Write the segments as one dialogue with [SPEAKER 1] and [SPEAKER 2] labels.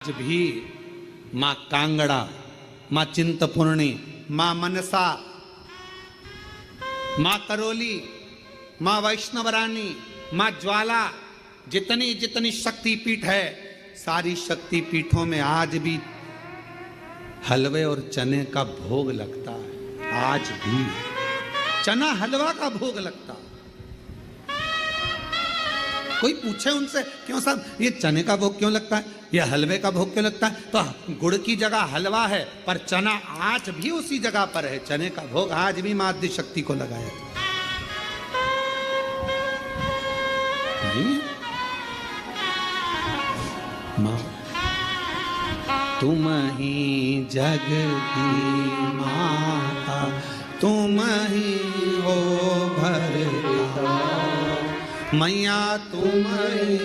[SPEAKER 1] आज भी माँ कांगड़ा, माँ चिंतपूर्णी, माँ मनसा, माँ करोली, माँ वैष्णवरानी, माँ ज्वाला, जितनी जितनी शक्तिपीठ है, सारी शक्तिपीठों में आज भी हलवे और चने का भोग लगता है। आज भी चना हलवा का भोग लगता है। कोई पूछे उनसे, क्यों साहब ये चने का भोग क्यों लगता है, ये हलवे का भोग क्यों लगता है, तो गुड़ की जगह हलवा है, पर चना आज भी उसी जगह पर है। चने का भोग आज भी मां आदि शक्ति को लगाया नहीं। मां तुम ही जग की माता, तुम ही हो भरता, मैया तुम ही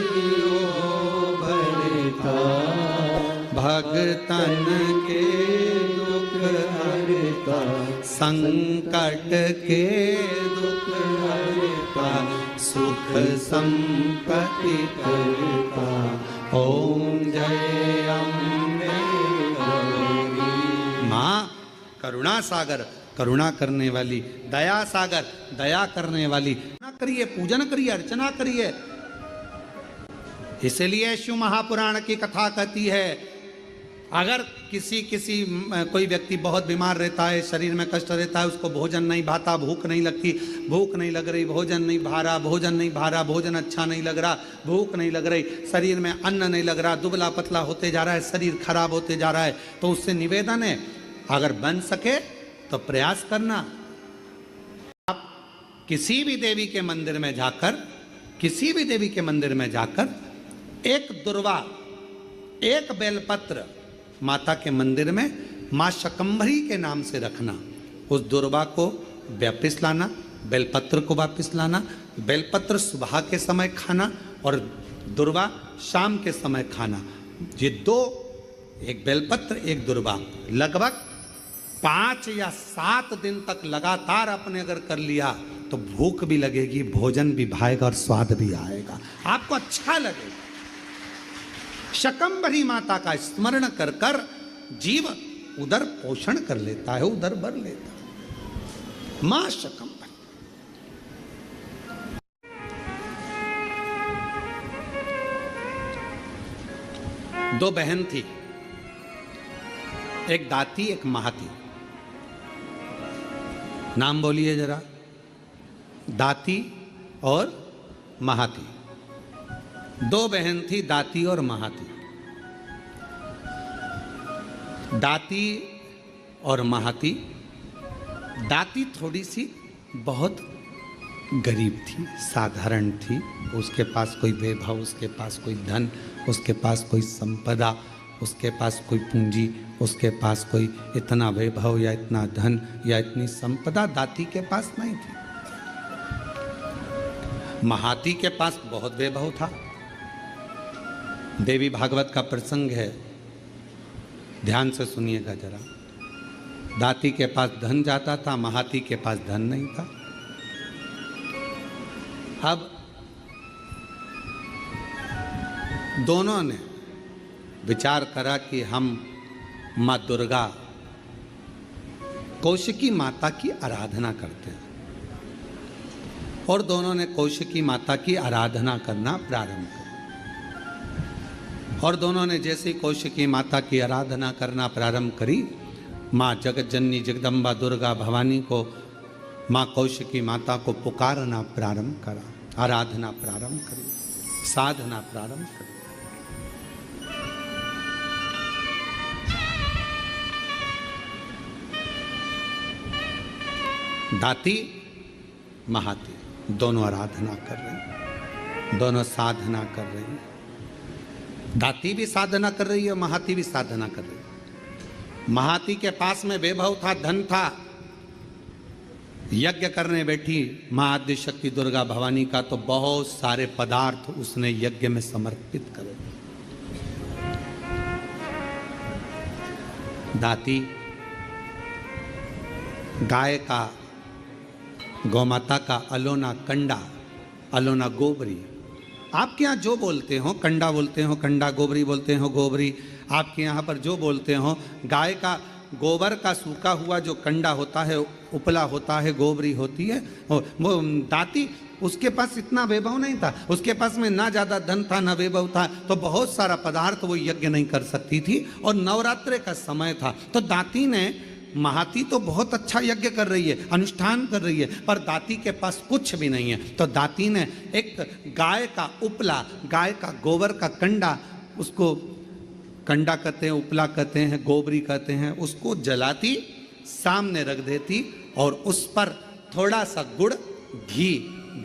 [SPEAKER 1] हो भरता, भगतन के दुख हरता, संकट के दुख हरता, सुख संपत्ति करता। ओम जय अम्बे गौरी। माँ करुणा सागर, करुणा करने वाली, दया सागर, दया करने वाली, करिए, पूजन करिए, अर्चना करिए। इसलिए शिव महापुराण की कथा कहती है, अगर कोई व्यक्ति बहुत बीमार रहता है, शरीर में कष्ट रहता है, उसको भोजन नहीं भाता, भूख नहीं लगती, भूख नहीं लग रही, भोजन नहीं भा रहा, भोजन नहीं भा रहा, भोजन अच्छा नहीं लग रहा, भूख नहीं लग रही, शरीर में अन्न नहीं लग रहा, दुबला पतला होते जा रहा है, शरीर खराब होते जा रहा है, तो उससे निवेदन है, अगर बन सके तो प्रयास करना। आप किसी भी देवी के मंदिर में जाकर, किसी भी देवी के मंदिर में जाकर एक दुर्वा, एक बेलपत्र माता के मंदिर में माँ शकंभरी के नाम से रखना। उस दुर्वा को वापिस लाना, बेलपत्र को वापिस लाना। बेलपत्र सुबह के समय खाना और दुर्वा शाम के समय खाना। ये दो, एक बेलपत्र एक दुर्वा, लगभग 5 या 7 दिन तक लगातार आपने अगर कर लिया तो भूख भी लगेगी, भोजन भी भाएगा और स्वाद भी आएगा, आपको अच्छा लगेगा। शकंभरी माता का स्मरण कर कर जीव उदर पोषण कर लेता है, उदर भर लेता है। मां शकंभरी। दो बहन थी, एक दाती एक महाती। नाम बोलिए जरा, दाती और महाती। दो बहन थी, दाती और महाती। दाती और महाती, दाती थोड़ी सी बहुत गरीब थी, साधारण थी, उसके पास कोई वैभव, उसके पास कोई धन, उसके पास कोई संपदा, उसके पास कोई पूंजी, उसके पास कोई इतना वैभव या इतना धन या इतनी संपदा दाती के पास नहीं थी। महाती के पास बहुत वैभव था। देवी भागवत का प्रसंग है, ध्यान से सुनिएगा जरा। दाती के पास धन जाता था, महाती के पास धन नहीं था। अब दोनों ने विचार करा कि हम माँ दुर्गा, कौशिकी माता की आराधना करते हैं, और दोनों ने कौशिकी माता की आराधना करना प्रारंभ किया। और दोनों ने जैसे कौशिकी माता की आराधना करना प्रारंभ करी, माँ जगत जननी जगदम्बा दुर्गा भवानी को, माँ कौशिकी माता को पुकारना प्रारंभ करा, आराधना प्रारंभ करी, साधना प्रारंभ करी। दाती महाती दोनों आराधना कर रहे हैं, दोनों साधना कर रहे हैं। दाती भी साधना कर रही है, महाती भी साधना कर रही है। महाती के पास में वैभव था, धन था, यज्ञ करने बैठी माँ आद्य शक्ति दुर्गा भवानी का, तो बहुत सारे पदार्थ उसने यज्ञ में समर्पित करे। दाती गाय का, गौमाता का अलोना कंडा, अलोना गोबरी, आपके यहाँ जो बोलते हो, कंडा बोलते हो कंडा, गोबरी बोलते हो गोबरी, आपके यहाँ पर जो बोलते हो, गाय का गोबर का सूखा हुआ जो कंडा होता है, उपला होता है, गोबरी होती है, वो दाती, उसके पास इतना वैभव नहीं था, उसके पास में ना ज़्यादा धन था ना वैभव था, तो बहुत सारा पदार्थ वो यज्ञ नहीं कर सकती थी, और नवरात्रे का समय था। तो दाती ने, महाती तो बहुत अच्छा यज्ञ कर रही है, अनुष्ठान कर रही है, पर दाती के पास कुछ भी नहीं है। तो दाती ने एक गाय का उपला, गाय का गोबर का कंडा, उसको कंडा कहते हैं, उपला कहते हैं, गोबरी कहते हैं, उसको जलाती, सामने रख देती और उस पर थोड़ा सा गुड़ घी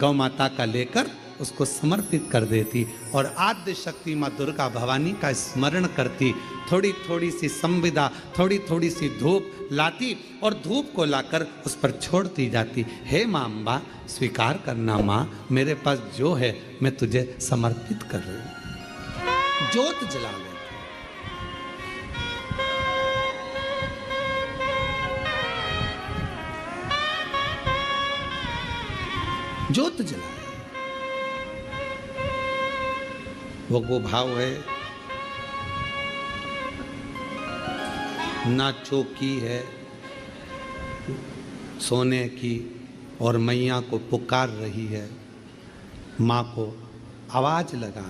[SPEAKER 1] गौ माता का लेकर उसको समर्पित कर देती और आद्य शक्ति माँ दुर्गा भवानी का स्मरण करती। थोड़ी थोड़ी सी संविदा, थोड़ी थोड़ी सी धूप लाती और धूप को लाकर उस पर छोड़ती जाती। हे माँ अम्बा, स्वीकार करना माँ, मेरे पास जो है मैं तुझे समर्पित कर रही हूँ। ज्योत जला ले, ज्योत जलाए। वो भाव है, ना चौकी है सोने की और मैया को पुकार रही है, माँ को आवाज लगा रही है।